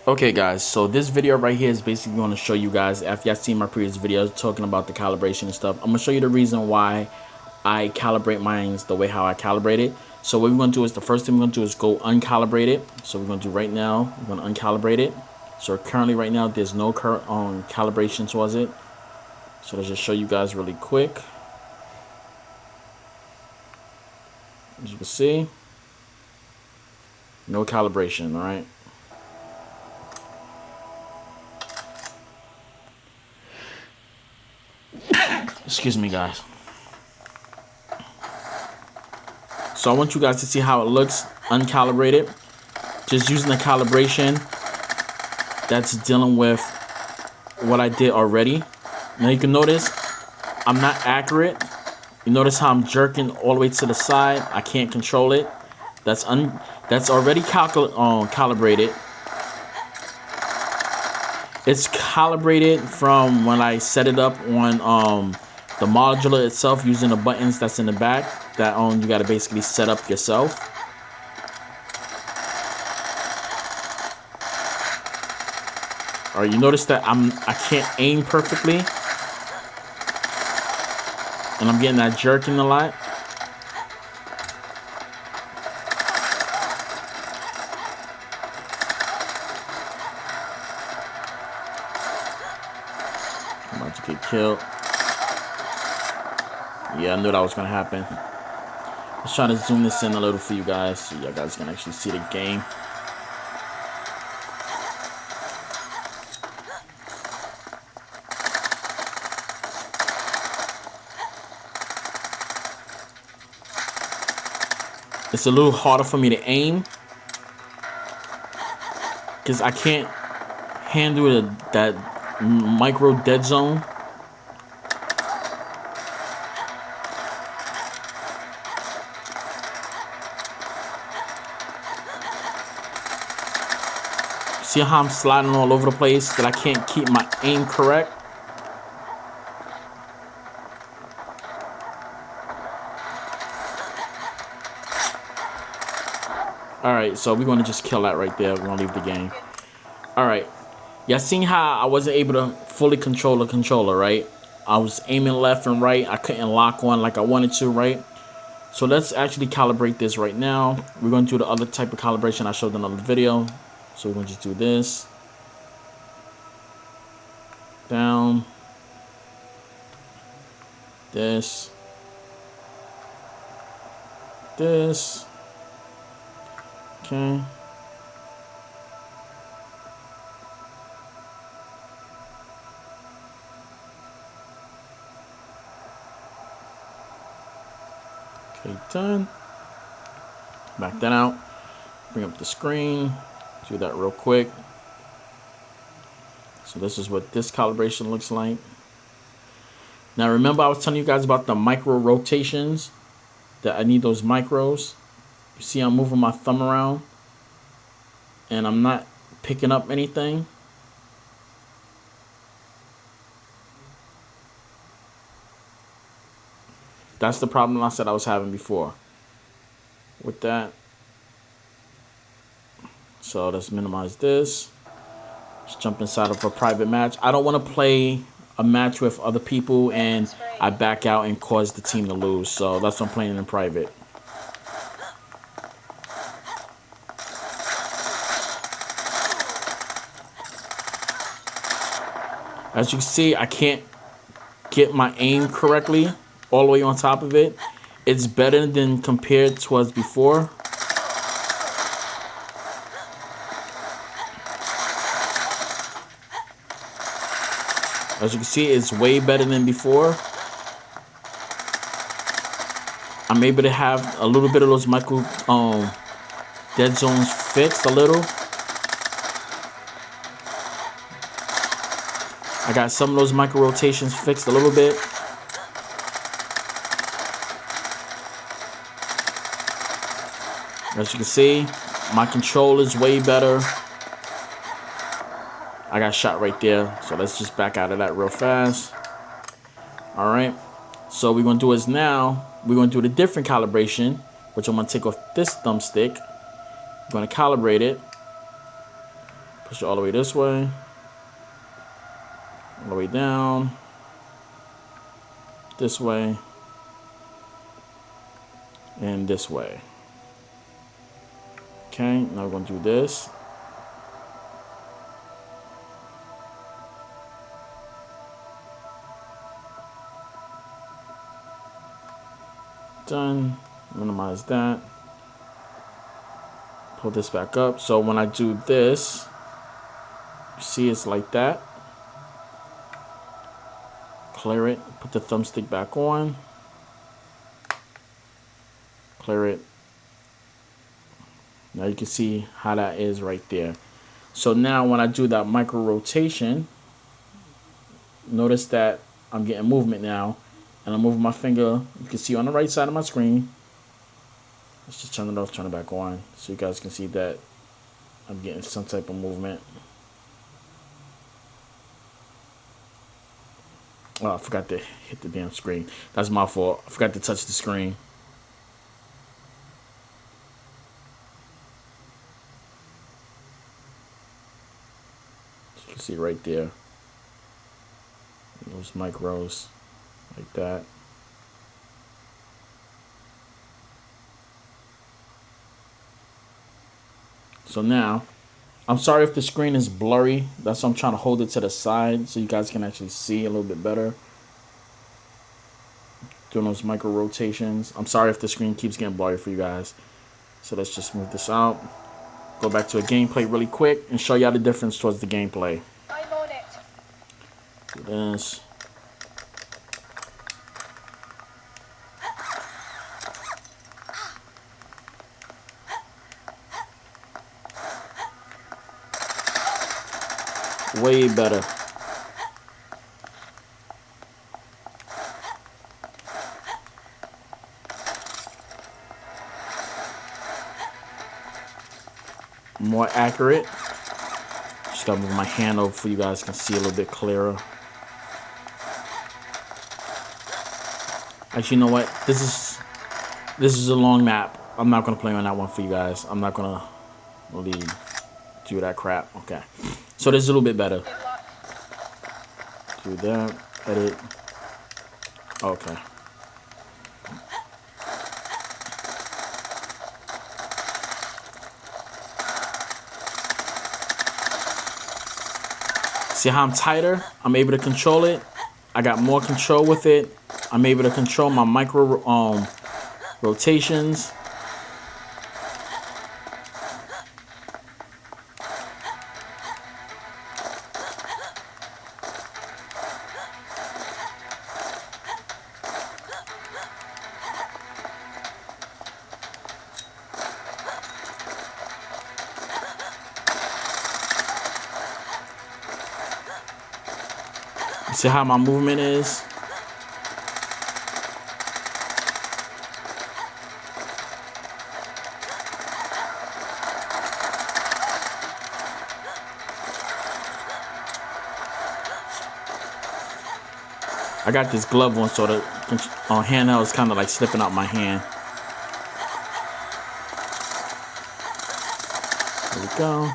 Okay guys, so this video right here is basically going to show you guys, after y'all seen my previous videos talking about the calibration and stuff, I'm going to show you the reason why I calibrate mine the way how I calibrate it. So what we're going to do is, the first thing we're going to do is go uncalibrate it. So we're going to do right now, we're going to uncalibrate it. So currently right now there's no current calibration towards it. So let's just show you guys really quick. As you can see, no calibration, all right? Excuse me guys. So I want you guys to see how it looks uncalibrated, just using the calibration that's dealing with what I did already. Now you can notice I'm not accurate. You notice how I'm jerking all the way to the side. I can't control it. That's already calibrated. It's calibrated from when I set it up on the modular itself, using the buttons that's in the back that you got to basically set up yourself. All right, you notice that I can't aim perfectly, and I'm getting that jerking a lot. I'm about to get killed. Yeah, I knew that was gonna happen. Let's try to zoom this in a little for you guys, so you guys can actually see the game. It's a little harder for me to aim because I can't handle that micro dead zone. See how I'm sliding all over the place, that I can't keep my aim correct? Alright, so we're going to just kill that right there. We're going to leave the game. Alright. Y'all seen how I wasn't able to fully control the controller, right? I was aiming left and right. I couldn't lock on like I wanted to, right? So let's actually calibrate this right now. We're going to do the other type of calibration I showed in another video. So we're going to just do this. Down. This. This. Okay. Okay, done. Back that out. Bring up the screen. Do that real quick. So this is what this calibration looks like. Now remember, I was telling you guys about the micro rotations, that I need those micros. You see I'm moving my thumb around and I'm not picking up anything. That's the problem I said I was having before with that. So let's minimize this. Let's jump inside of a private match. I don't want to play a match with other people and I back out and cause the team to lose. So that's why I'm playing in private. As you can see, I can't get my aim correctly all the way on top of it. It's better than compared to as before. As you can see, it's way better than before. I'm able to have a little bit of those micro dead zones fixed a little. I got some of those micro rotations fixed a little bit. As you can see, my control is way better. I got shot right there, so let's just back out of that real fast. All right, so we're gonna do is now we're gonna do the different calibration, which I'm gonna take off this thumbstick. I'm gonna calibrate it, Push it all the way this way. All the way down. This way. And this way. Okay, now we're going to do this. Done. Minimize that. Pull this back up. So when I do this, you see it's like that. Clear it. Put the thumbstick back on. Clear it. Now you can see how that is right there. So now when I do that micro rotation, notice that I'm getting movement now. And I'm moving my finger. You can see on the right side of my screen. Let's just turn it off, turn it back on, so you guys can see that I'm getting some type of movement. Oh, I forgot to hit the damn screen. That's my fault. I forgot to touch the screen. So you can see right there. Those micros, like that. So now, I'm sorry if the screen is blurry. That's why I'm trying to hold it to the side so you guys can actually see a little bit better. Doing those micro rotations. I'm sorry if the screen keeps getting blurry for you guys. So let's just move this out. Go back to a gameplay really quick and show y'all the difference towards the gameplay. I'm on it. Do this. Way better. More accurate. Just gotta move my hand over so you guys can see a little bit clearer. Actually, you know what? This is a long map. I'm not gonna play on that one for you guys. I'm not gonna really do that crap. Okay. So this is a little bit better. Do that. Edit. Okay. See how I'm tighter? I'm able to control it. I got more control with it. I'm able to control my micro rotations. See how my movement is? I got this glove on, so the handheld is kind of like slipping out my hand. There we go.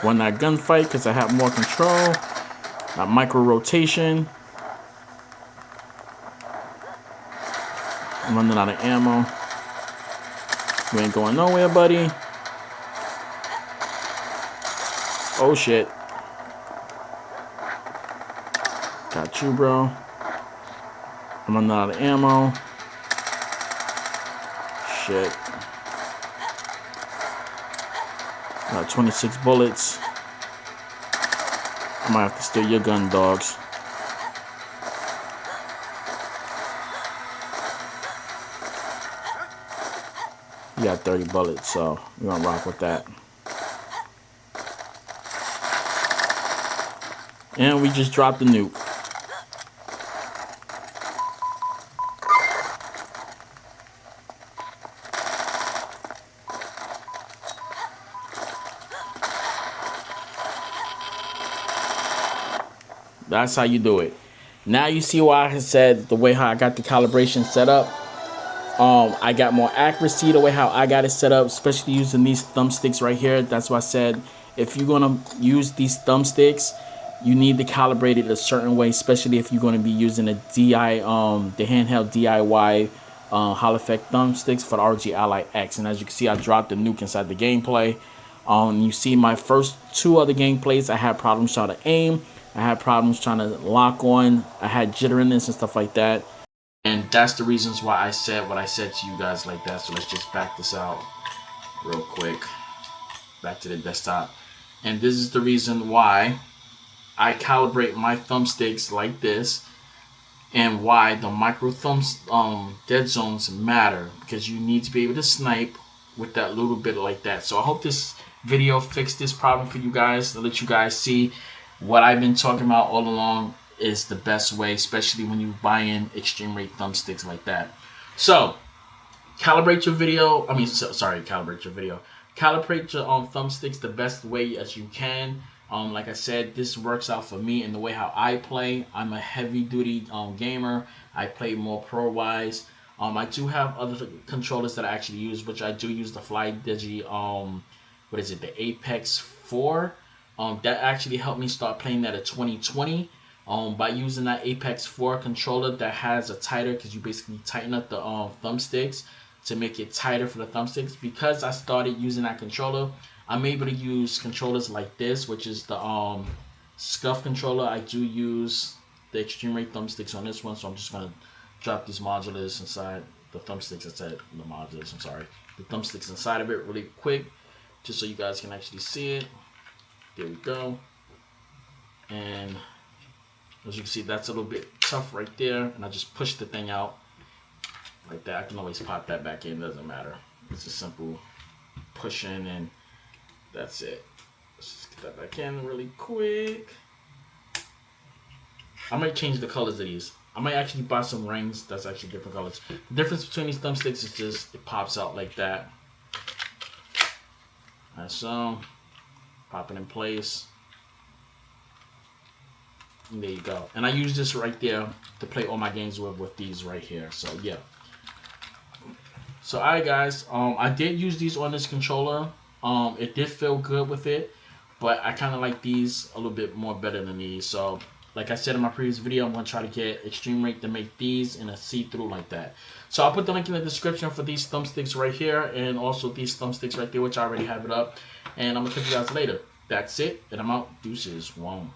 Won that gunfight because I have more control. That micro rotation. I'm running out of ammo. You ain't going nowhere, buddy. Oh shit. Got you, bro. I'm running out of ammo. Shit. Got 26 bullets. I might have to steal your gun, dogs. You got 30 bullets, so we're gonna rock with that. And we just dropped the nuke. That's how you do it. Now you see why I said the way how I got the calibration set up. I got more accuracy the way how I got it set up, especially using these thumbsticks right here. That's why I said if you're gonna use these thumbsticks, you need to calibrate it a certain way, especially if you're gonna be using the the handheld DIY Hall Effect thumbsticks for the RG Ally X. And as you can see, I dropped the nuke inside the gameplay. You see my first two other gameplays, I had problems trying to aim. I had problems trying to lock on. I had jitteriness and stuff like that. And that's the reasons why I said what I said to you guys like that. So let's just back this out real quick. Back to the desktop. And this is the reason why I calibrate my thumbsticks like this, and why the micro dead zones matter, because you need to be able to snipe with that little bit like that. So I hope this video fixed this problem for you guys, to let you guys see what I've been talking about all along is the best way, especially when you buy in eXtremeRate thumbsticks like that. So calibrate your video. Calibrate your video. Calibrate your thumbsticks the best way as you can. Like I said, this works out for me in the way how I play. I'm a heavy duty gamer. I play more pro wise. I do have other controllers that I actually use, which I do use the FlyDigi what is it, the Apex 4. That actually helped me start playing at a 2020. By using that Apex 4 controller that has a tighter, because you basically tighten up the thumbsticks to make it tighter for the thumbsticks. Because I started using that controller, I'm able to use controllers like this, which is the Scuff controller. I do use the eXtremeRate thumbsticks on this one, so I'm just gonna drop these modulars inside the thumbsticks. I said the modulars. I'm sorry, the thumbsticks inside of it really quick, just so you guys can actually see it. There we go. And as you can see, that's a little bit tough right there, and I just push the thing out like that. I can always pop that back in, doesn't matter. It's a simple pushing, and that's it. Let's just get that back in really quick. I might change the colors of these. I might actually buy some rings that's actually different colors. The difference between these thumbsticks is just it pops out like that. Like so. Pop it in place. And there you go. And I use this right there to play all my games with these right here. So yeah. So alright guys, I did use these on this controller. It did feel good with it, but I kind of like these a little bit more better than these. So like I said in my previous video, I'm going to try to get eXtremeRate to make these in a see-through like that. So I'll put the link in the description for these thumbsticks right here, and also these thumbsticks right there, which I already have it up. And I'm going to catch you guys later. That's it, and I'm out. Deuces. One.